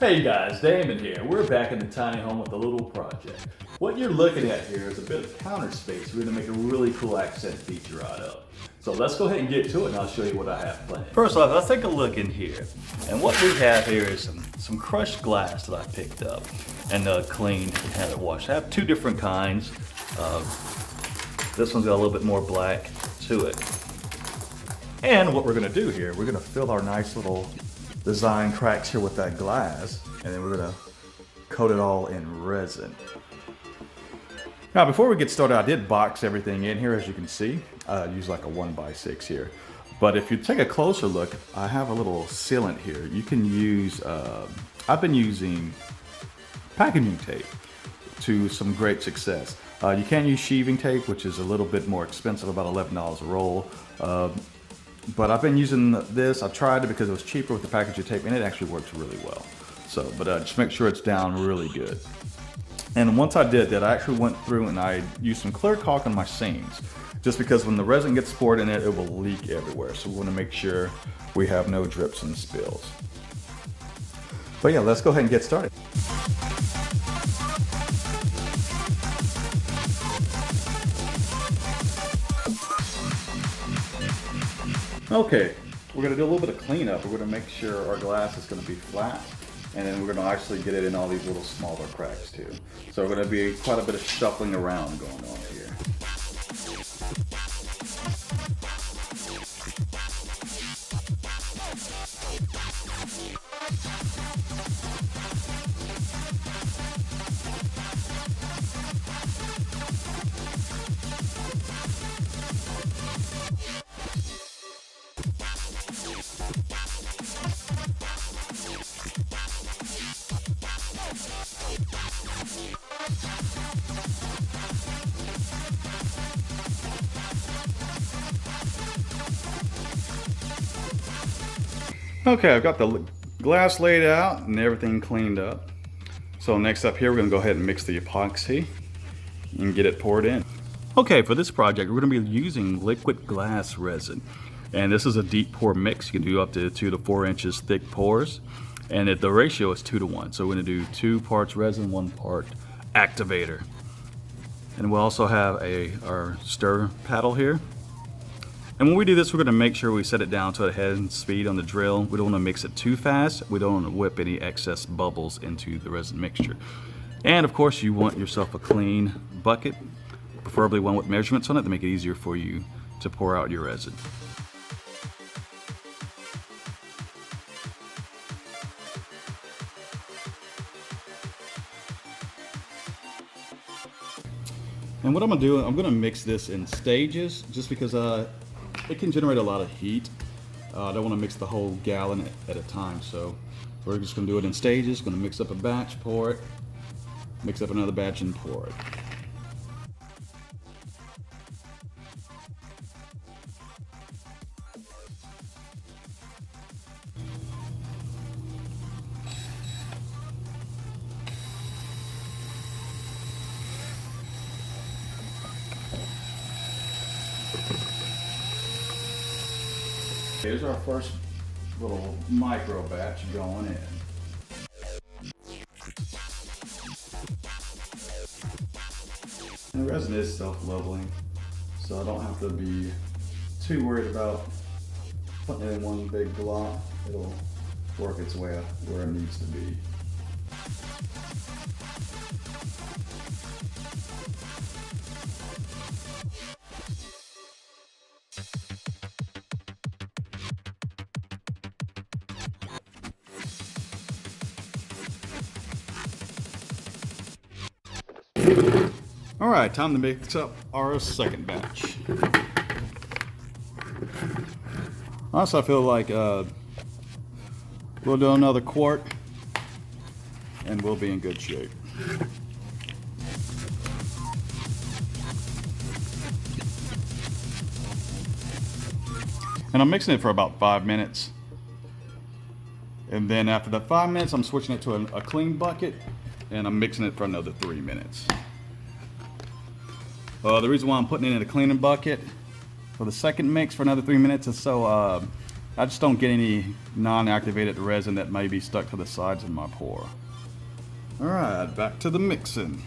Hey guys, Damon here. We're back in the tiny home with a little project. What you're looking at here is a bit of counter space we're going to make a really cool accent feature out of. So let's go ahead and get to it and I'll show you what I have planned. First off, let's take a look in here. And what we have here is some crushed glass that I picked up and cleaned and had it washed. I have two different kinds. This one's got a little bit more black to it. And what we're going to do here, we're going to fill our nice little design cracks here with that glass, and then we're gonna coat it all in resin. Now before we get started, I did box everything in here, as you can see. I use like a 1x6 here. But if you take a closer look, I have a little sealant here. You can use, I've been using packaging tape to some great success. You can use sheathing tape, which is a little bit more expensive, about $11 a roll. But I've been using this. I tried it because it was cheaper with the packaging tape, and it actually works really well. So, but just make sure it's down really good. And once I did that, I actually went through and I used some clear caulk on my seams, just because when the resin gets poured in it, it will leak everywhere. So we want to make sure we have no drips and spills. But yeah, let's go ahead and get started. Okay, we're going to do a little bit of cleanup. We're going to make sure our glass is going to be flat, and then we're going to actually get it in all these little smaller cracks too. So we're going to be quite a bit of shuffling around going on here. Okay, I've got the glass laid out and everything cleaned up. So next up here, we're gonna go ahead and mix the epoxy and get it poured in. Okay, for this project, we're gonna be using liquid glass resin. And this is a deep pour mix. You can do up to 2 to 4 inches thick pours. And the ratio is 2 to 1. So we're gonna do 2 parts resin, 1 part activator. And we'll also have our stir paddle here. And when we do this, we're going to make sure we set it down to a head speed on the drill. We don't want to mix it too fast. We don't want to whip any excess bubbles into the resin mixture. And of course, you want yourself a clean bucket, preferably one with measurements on it to make it easier for you to pour out your resin. And what I'm going to do, I'm going to mix this in stages just because it can generate a lot of heat. I don't want to mix the whole gallon at a time, so we're just going to do it in stages. Going to mix up a batch, pour it, mix up another batch, and pour it. Here's our first little micro batch going in. And the resin is self-leveling, so I don't have to be too worried about putting it in one big block. It'll work its way up where it needs to be. All right, time to mix up our second batch. Also, I feel like we'll do another quart and we'll be in good shape. And I'm mixing it for about 5 minutes. And then after the 5 minutes, I'm switching it to a clean bucket and I'm mixing it for another 3 minutes. The reason why I'm putting it in a cleaning bucket for the second mix for another 3 minutes is so I just don't get any non-activated resin that may be stuck to the sides of my pour. Alright, back to the mixing.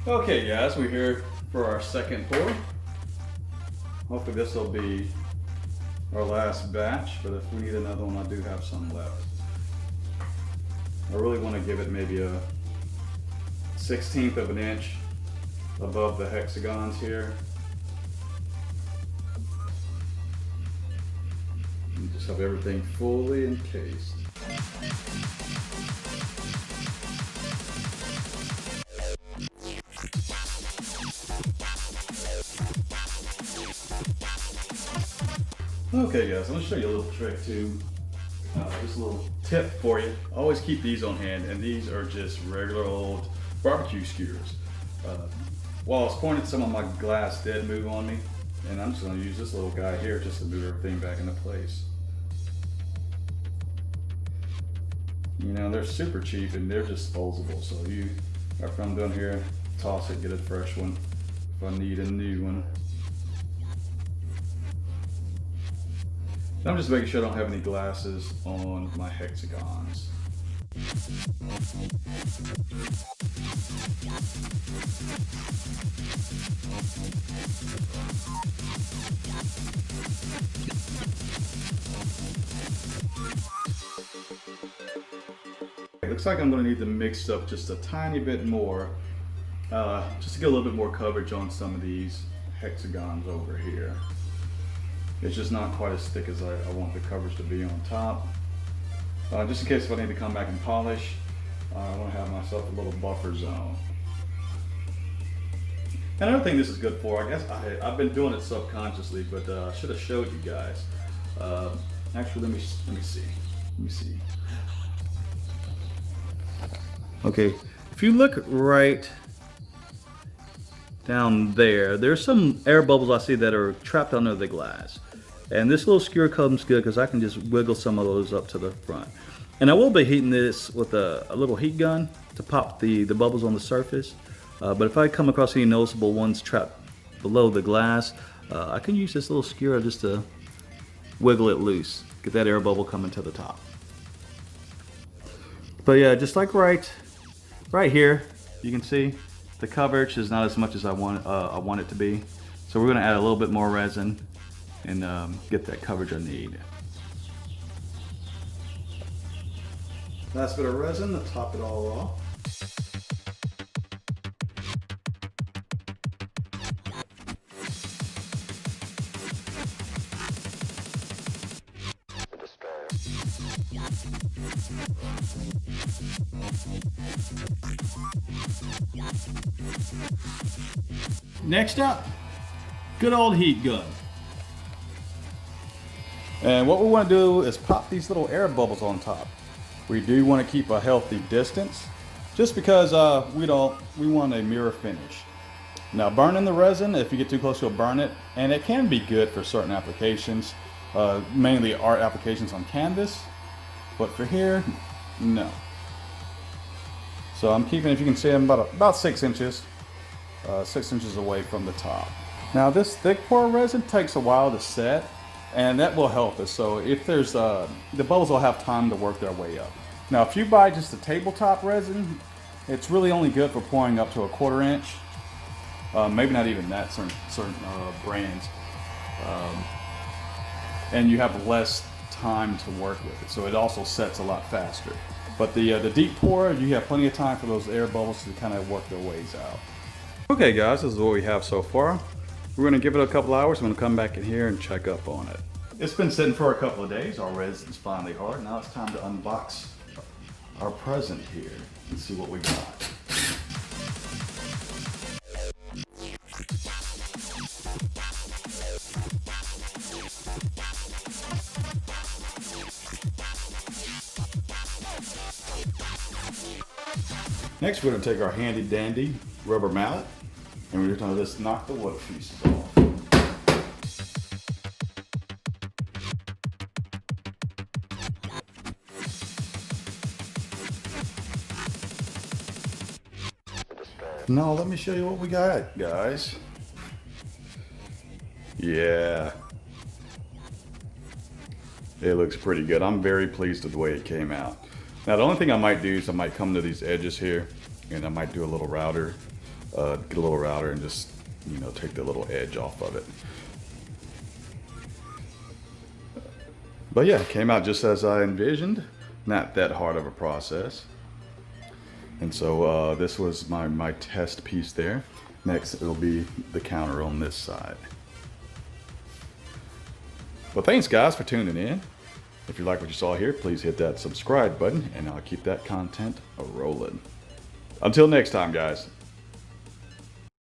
Okay guys, we're here for our second pour. Hopefully this will be our last batch, but if we need another one, I do have some left. I really want to give it maybe a 1/16 of an inch above the hexagons here. And just have everything fully encased. Okay guys, I'm going to show you a little trick too. Just a little tip for you. Always keep these on hand, and these are just regular old barbecue skewers. While I was pointing, some of my glass did move on me, and I'm just going to use this little guy here just to move everything back into place. You know, they're super cheap and they're disposable, so after I'm done here, toss it, get a fresh one if I need a new one. I'm just making sure I don't have any glasses on my hexagons. It looks like I'm going to need to mix up just a tiny bit more, just to get a little bit more coverage on some of these hexagons over here. It's just not quite as thick as I want the coverage to be on top. Just in case if I need to come back and polish, I want to have myself a little buffer zone. Another thing this is good for, I guess I've been doing it subconsciously, but I should have showed you guys. Actually, let me see. Let me see. Okay, if you look right down there, there's some air bubbles I see that are trapped under the glass. And this little skewer comes good because I can just wiggle some of those up to the front. And I will be heating this with a little heat gun to pop the bubbles on the surface. But if I come across any noticeable ones trapped below the glass, I can use this little skewer just to wiggle it loose, get that air bubble coming to the top. But yeah, just like right here, you can see the coverage is not as much as I want it to be. So we're going to add a little bit more resin and get that coverage I need. Last bit of resin to top it all off. Next up, good old heat gun. And what we want to do is pop these little air bubbles on top. We do want to keep a healthy distance, just because we want a mirror finish. Now, burning the resin, if you get too close, you'll burn it, and it can be good for certain applications, mainly art applications on canvas, but for here, no. So I'm keeping, if you can see, I'm about 6 inches, 6 inches away from the top. Now, this thick pour resin takes a while to set, and that will help us. So if there's the bubbles will have time to work their way up. Now, if you buy just the tabletop resin, it's really only good for pouring up to a 1/4 inch. Maybe not even that, certain brands. And you have less time to work with it, so it also sets a lot faster. But the deep pour, you have plenty of time for those air bubbles to kind of work their ways out. Okay guys, this is what we have so far. We're going to give it a couple hours. I'm going to come back in here and check up on it. It's been sitting for a couple of days. Our resin's finally hard. Now it's time to unbox our present here and see what we got. Next, we're going to take our handy dandy rubber mallet and we're going to just knock the wood pieces off. Now let me show you what we got, guys. Yeah. It looks pretty good. I'm very pleased with the way it came out. Now the only thing I might do is I might come to these edges here and I might do a little router, get a little router and just, you know, take the little edge off of it. But yeah, it came out just as I envisioned. Not that hard of a process. And so this was my test piece there. Next it'll be the counter on this side. Well, thanks guys for tuning in. If you like what you saw here, please hit that subscribe button and I'll keep that content rolling. Until next time, guys.